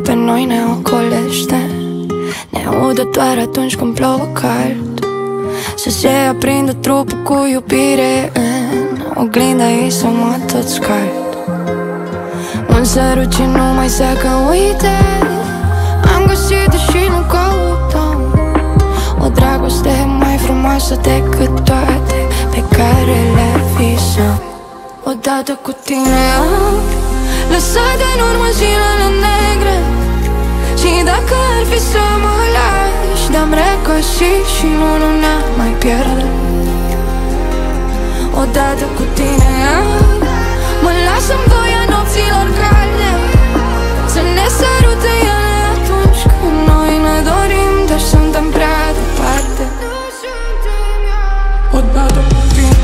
pe noi ne ocolește. Ne audă doar atunci când plouă cald. Să se aprindă trupul cu iubire în oglinda ei să mă tot scald. Un sărut ce nu mai seacă, uite, am găsit și nu căutăm o dragoste mai frumoasă decât toate pe care le visăm. Odată cu tine am lăsat în urmă zilele negre, și dacă ar fi să mă lași, te-am regăsit și nu ne-am mai pierde. Odată cu tine mă las în voia nopților calde, să ne sărute ele atunci când noi ne dorim, dar suntem prea departe. Odată cu tine.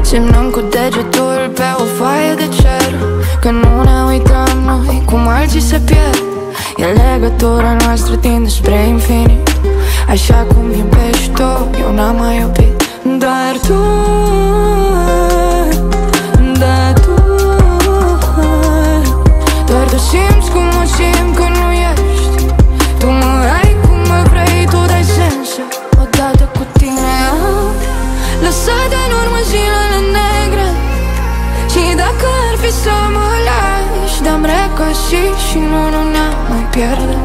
Semnăm cu degetul pe o foaie de cer că nu ne uităm noi cum alții se pierd. E legătura noastră tinde spre infinit, așa cum iubești tu, eu n-am mai iubit. Dar tu, da tu, doar tu simți cum mă simt când nu ești. Tu mă ai cum mă vrei, tu dai sense. Odată cu tine am lăsat în urmă zilele negre, și dacă ar fi să mă lași, te-am regăsit și nu ne-am mai pierde.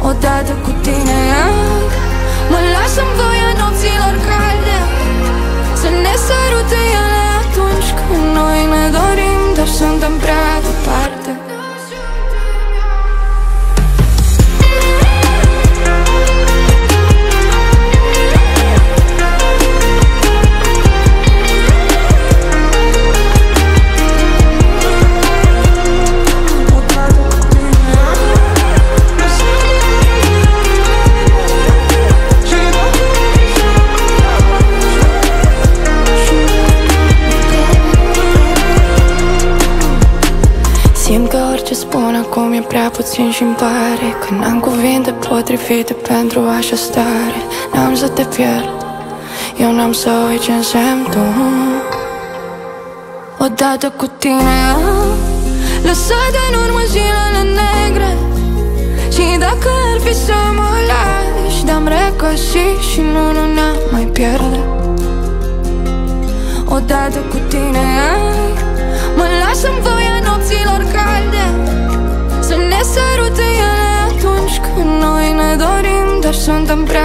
Odată cu tine mă las în voia nopților calde, să ne sărute ele atunci când noi ne dorim, dar suntem prea departe. Simt că orice spun acum e prea puțin și-mi pare că n-am cuvinte potrivite pentru așa stare. N-am să te pierd, eu n-am să uit ce însemn tu. Odată cu tine am lăsat în urmă zilele negre, și dacă ar fi să mă lași, te-am regăsit și nu ne-am mai pierde. Odată cu tine mă las în voia nopților calde, să ne sărute ele atunci când noi ne dorim, dar suntem prea